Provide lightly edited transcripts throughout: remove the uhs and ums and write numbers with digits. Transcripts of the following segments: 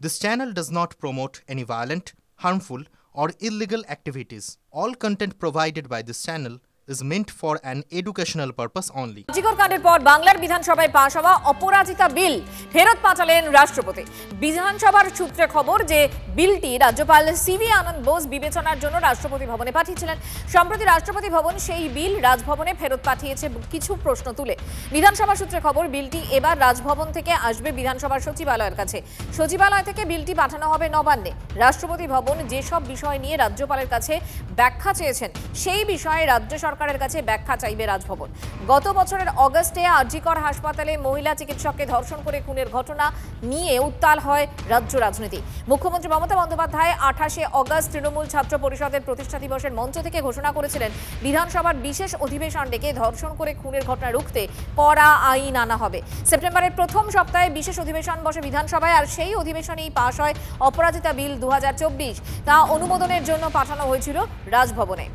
This channel does not promote any violent, harmful, or illegal activities. All content provided by this channel is meant for an educational purpose only. জিকর কাণ্ডের পর বাংলার বিধানসভায় পাশ হওয়া অপরাজিতা বিল ফেরত পাঠালেন রাষ্ট্রপতি। বিধানসভার সূত্রে খবর যে বিলটি রাজ্যপাল সিভি আনন্দ বোস বিবেচনার জন্য রাষ্ট্রপতি ভবনে পাঠিয়েছিলেন। সম্প্রতি রাষ্ট্রপতি ভবন সেই বিল রাজভবনে ফেরত পাঠিয়েছে কিছু প্রশ্ন তুলে। বিধানসভা সূত্রে খবর বিলটি এবার রাজভবন থেকে আসবে বিধানসভার সচিবালয়ের কাছে। সচিবালয় থেকে বিলটি পাঠানো হবে নবান্নে। রাষ্ট্রপতি ভবন যেসব বিষয় নিয়ে রাজ্যপালের কাছে ব্যাখ্যা চেয়েছেন সেই বিষয়ে রাজ্য সরকারের কাছে ব্যাখ্যা চাইবে রাজভবন। গত বছরের অগস্টে আরজিকর হাসপাতালে মহিলা চিকিৎসককে ধর্ষণ করে খুনের ঘটনা নিয়ে উত্তাল হয় রাজ্য রাজনীতি। মুখ্যমন্ত্রী মমতা বন্দ্যোপাধ্যায় 28শে অগস্ট তৃণমূল ছাত্র পরিষদের প্রতিষ্ঠা দিবসের মঞ্চ থেকে ঘোষণা করেছিলেন বিধানসভার বিশেষ অধিবেশন ডেকে ধর্ষণ করে খুনের ঘটনা রুখতে কড়া আইন আনা হবে। সেপ্টেম্বরের প্রথম সপ্তাহে বিশেষ অধিবেশন বসে বিধানসভায়, আর সেই অধিবেশনেই পাশ হয় অপরাজিতা বিল 2024। তা অনুমোদনের জন্য পাঠানো হয়েছিল রাজভবনে।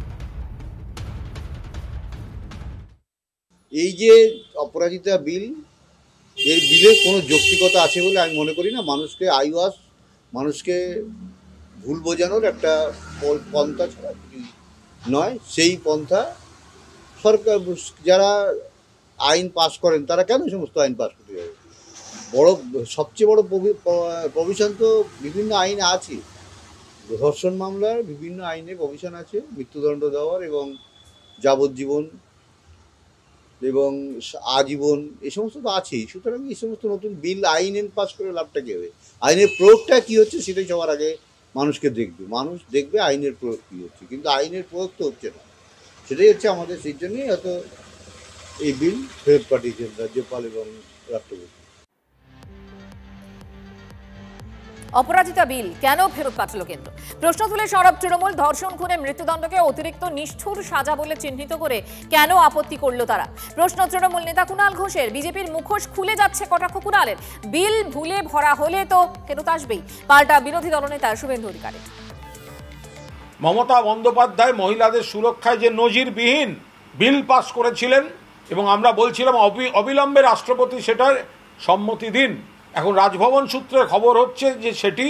এই যে অপরাজিতা বিল, এর বিলের কোনো যৌক্তিকতা আছে বলে আমি মনে করি না। মানুষকে মানুষকে ভুল বোঝানোর একটা পন্থা ছাড়া নয়। সেই পন্থা সরকার, যারা আইন পাস করেন তারা কেন সমস্ত আইন পাস করতে যাবে? সবচেয়ে বড় প্রভিশন তো বিভিন্ন আইনে আছে। ধর্ষণ মামলার বিভিন্ন আইনে প্রভিশন আছে, মৃত্যুদণ্ড দেওয়ার এবং যাবজ্জীবন এবং আজীবন, এই সমস্ত তো আছেই। সুতরাং এই সমস্ত নতুন বিল আইন পাস করে লাভটা কী হবে? আইনের প্রয়োগটা কী হচ্ছে সেটাই সবার আগে মানুষকে দেখবে। মানুষ দেখবে আইনের প্রয়োগ কী হচ্ছে, কিন্তু আইনের প্রয়োগ তো হচ্ছে না। সেটাই হচ্ছে আমাদের, সেই জন্যই হয়তো এই বিল ফেরত পাঠিয়েছেন রাজ্যপাল এবং রাষ্ট্রপতি। অপরাজিতা বিল কেন ফেরত পাঠালো কেন্দ্র? প্রশ্ন তুলে সরব তৃণমূল। ধর্ষণ খুনে মৃত্যুদণ্ডকে অতিরিক্ত নিষ্ঠুর সাজা বলে চিহ্নিত করে কেন আপত্তি করলো তারা? প্রশ্ন তৃণমূল নেতা কুণাল ঘোষের। বিজেপির মুখোশ খুলে যাচ্ছে কটাক্ষ কুণালের। বিল ভুলে ভরা হলে তো ফেরত আসবেই, পাল্টা বিরোধী দলনেতা শুভেন্দু অধিকারী। মমতা বন্দ্যোপাধ্যায় মহিলাদের সুরক্ষায় যে নজিরবিহীন বিল পাস করেছিলেন এবং আমরা বলছিলাম অবিলম্বে রাষ্ট্রপতি সেটার সম্মতি দিন। এখন রাজভবন সূত্রে খবর হচ্ছে যে সেটি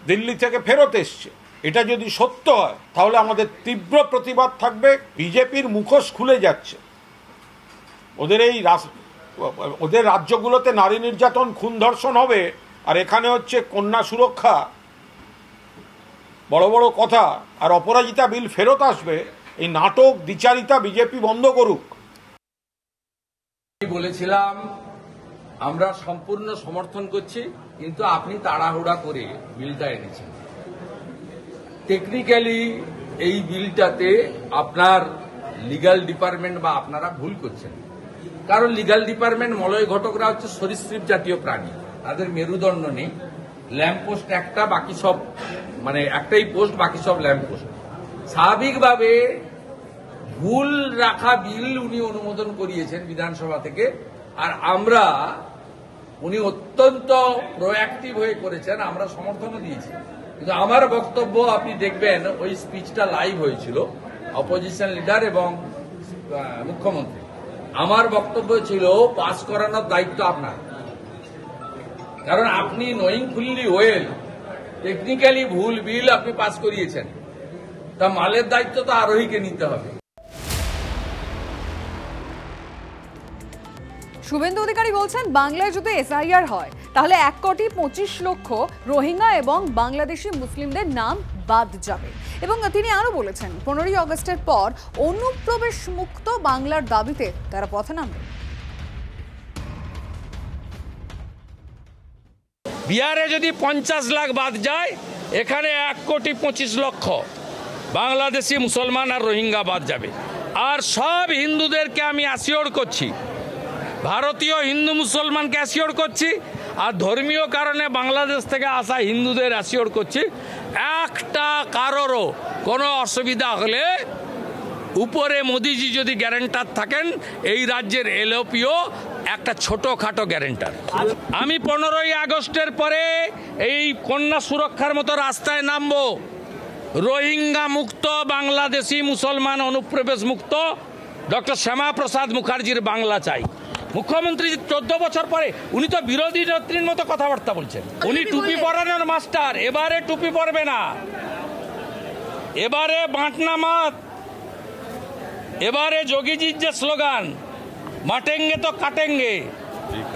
দিল্লি থেকে ফেরত এসছে। এটা যদি সত্য হয় তাহলে আমাদের তীব্র প্রতিবাদ থাকবে। বিজেপির মুখোশ খুলে যাচ্ছে। ওদের রাজ্যগুলোতে নারী নির্যাতন, খুন, ধর্ষণ হবে, আর এখানে হচ্ছে কন্যা সুরক্ষা, বড় বড় কথা। আর অপরাজিতা বিল ফেরত আসবে, এই নাটক দ্বিচারিতা বিজেপি বন্ধ করুক। বলেছিলাম আমরা সম্পূর্ণ সমর্থন করছি, কিন্তু আপনি তাড়াহুড়া করে বিলটা এনেছেন। টেকনিক্যালি এই বিলটাতে আপনার লিগ্যাল ডিপার্টমেন্ট বা আপনারা ভুল করছেন। কারণ লিগ্যাল ডিপার্টমেন্ট, মলয় ঘটকরা হচ্ছে সরীসৃপ জাতীয় প্রাণী, তাদের মেরুদণ্ড নেই। ল্যাম্পপোস্ট একটা, বাকি সব মানে একটাই পোস্ট, বাকি সব ল্যাম্পপোস্ট। স্বাভাবিকভাবে ভুল রাখা বিল উনি অনুমোদন করিয়েছেন বিধানসভা থেকে, আর আমরা, উনি অত্যন্ত প্রোঅ্যাক্টিভ হয়ে করেছেন, আমরা সমর্থনও দিয়েছি। কিন্তু আমার বক্তব্য আপনি দেখবেন, ওই স্পিচটা লাইভ হয়েছিল অপোজিশন লিডার এবং মুখ্যমন্ত্রী। আমার বক্তব্য ছিল পাস করানোর দায়িত্ব আপনার, কারণ আপনি নোয়িংফুলি ওয়েল টেকনিক্যালি ভুল বিল আপনি পাস করিয়েছেন, তা মালের দায়িত্ব তো আরোহীকে নিতে হবে। শুভেন্দু অধিকারী বলছেন বাংলায় যদি এসআইআর হয় তাহলে 1,25,00,000 রোহিঙ্গা এবং বাংলাদেশি মুসলিমদের নাম বাদ যাবে। এবং তিনি আরো বলেছেন 15ই অগস্টের পর অনুপ্রবেশ মুক্ত বাংলার দাবিতে তারা পথে নামবে। বিহারে যদি 50 লাখ বাদ যায়, এখানে 1,25,00,000 বাংলাদেশি মুসলমান আর রোহিঙ্গা বাদ যাবে। আর সব হিন্দুদেরকে আমি অ্যাসিওর করছি, ভারতীয় হিন্দু মুসলমানকে অ্যাসিওর করছি, আর ধর্মীয় কারণে বাংলাদেশ থেকে আসা হিন্দুদের অ্যাসিওর করছি, একটা কারোরও কোনো অসুবিধা হলে উপরে মোদিজি যদি গ্যারেন্টার থাকেন, এই রাজ্যের এলওপিও একটা ছোটোখাটো গ্যারেন্টার। আমি 15ই আগস্টের পরে এই কন্যা সুরক্ষার মতো রাস্তায় নামবো। রোহিঙ্গা মুক্ত, বাংলাদেশি মুসলমান অনুপ্রবেশ মুক্ত ডক্টর শ্যামা প্রসাদ মুখার্জির বাংলা চাই। মুখ্যমন্ত্রী 14 বছর পরে উনি তো বিরোধী নেত্রীর মতো কথাবার্তা বলছেন। উনি টুপি পরানোর মাস্টার, এবারে টুপি পরবে না, এবারে বাঁটনা মাত, এবারে যোগীজির যে স্লোগান বাঁটেঙ্গে তো কাটেঙ্গে,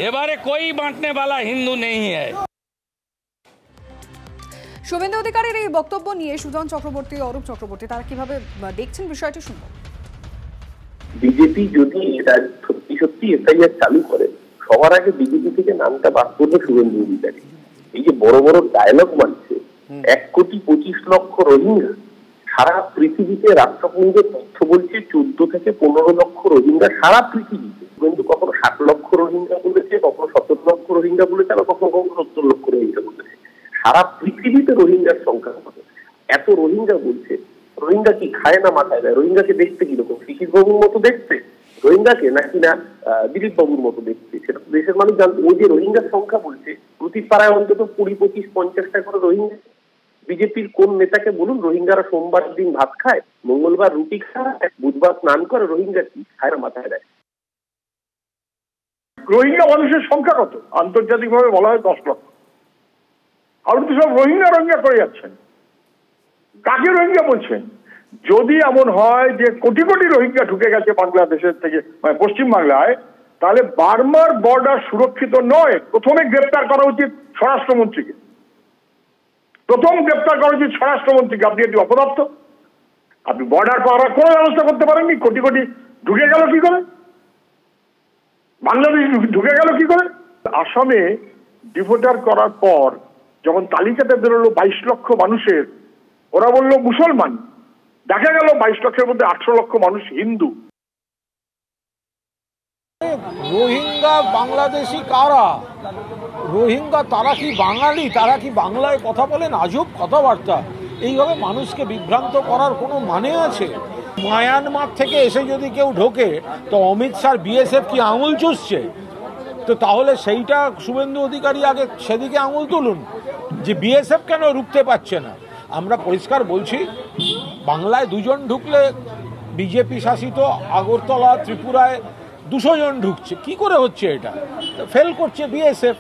এবারে कोई बांटने वाला हिंदू नहीं है। শুভেন্দু অধিকারীর এই বক্তব্য নিয়ে সুজন চক্রবর্তী, অরূপ চক্রবর্তী তারা কিভাবে দেখছেন বিষয়টি শুনবো। বিজেপি যদি সত্যি সত্যি এসআইআর চালু করে, সবার আগে বিজেপি থেকে নামটা বাদ করবে শুভেন্দু অধিকারী। এই যে বড় বড় ডায়লগ মানছে, 1,25,00,000 রোহিঙ্গা, সারা পৃথিবীতে রাষ্ট্রপুঞ্জের তথ্য বলছে 14 থেকে 15 লক্ষ রোহিঙ্গা সারা পৃথিবীতে। কিন্তু কখনো 60 লক্ষ রোহিঙ্গা বলেছে, কখনো 17 লক্ষ রোহিঙ্গা বলেছে, আবার কখনো 70 লক্ষ রোহিঙ্গা বলেছে। সারা পৃথিবীতে রোহিঙ্গার সংখ্যা কত? এত রোহিঙ্গা বলছে। রোহিঙ্গা কি খায় না মাথায় দেয়? রোহিঙ্গাকে দেখতে কিরকম? শিশির বাবুর মতো দেখতে রোহিঙ্গাকে, নাকি না দিলীপ বাবুর মতো দেখতে? সেটা তো দেশের মানুষ জানতো। ওই যে রোহিঙ্গার সংখ্যা বলছে, প্রতি পাড়ায় অন্তত 20, 25, 50টা করে রোহিঙ্গা। বিজেপির কোন নেতাকে বলুন রোহিঙ্গারা সোমবার দিন ভাত খায়, মঙ্গলবার রুটি খায়, বুধবার স্নান করে? রোহিঙ্গা কি খায় না মাথায় দেয়? রোহিঙ্গা মানুষের সংখ্যা কত? আন্তর্জাতিকভাবে বলা হয় 10 লক্ষ। আপনি তো সব রোহিঙ্গা রোহিঙ্গা করে যাচ্ছেন। কাকে রোহিঙ্গা বলছেন? যদি এমন হয় যে কোটি কোটি রোহিঙ্গা ঢুকে গেছে বাংলাদেশের থেকে, মানে পশ্চিম বাংলায়, তাহলে বার্মার বর্ডার সুরক্ষিত নয়। প্রথমে গ্রেপ্তার করা উচিত স্বরাষ্ট্রমন্ত্রীকে। প্রথম গ্রেপ্তার করা উচিত স্বরাষ্ট্রমন্ত্রীকে। আপনি একটি অপদার্থ, আপনি বর্ডার পাহারার কোনো ব্যবস্থা করতে পারেননি। কোটি কোটি ঢুকে গেল কি করে? বাংলাদেশ ঢুকে গেল কি করে? আসামে ডিভোটার করার পর যখন তালিকাতে বেরোলো 22 লক্ষ মানুষের, ওরা বললো মুসলমান। দেখা গেল 22 লক্ষের মধ্যে 18 লক্ষ মানুষ হিন্দু। রোহিঙ্গা বাংলাদেশি কারা? রোহিঙ্গা তারা কি বাঙালি? তারা কি বাংলায় কথা বলেন? আজব কথাবার্তা। এইভাবে মানুষকে বিভ্রান্ত করার কোনো মানে আছে? মায়ানমার থেকে এসে যদি কেউ ঢোকে তো অমিত শাহ বিএসএফ কি আঙুল চুষছে? তো তাহলে সেইটা শুভেন্দু অধিকারী আগে সেদিকে আঙুল তুলুন যে বিএসএফ কেন রুখতে পারছে না। আমরা পরিষ্কার বলছি, বাংলায় 2 জন ঢুকলে বিজেপি শাসিত আগরতলা, ত্রিপুরায় 200 জন ঢুকছে। কি করে হচ্ছে এটা? ফেল করছে বিএসএফ।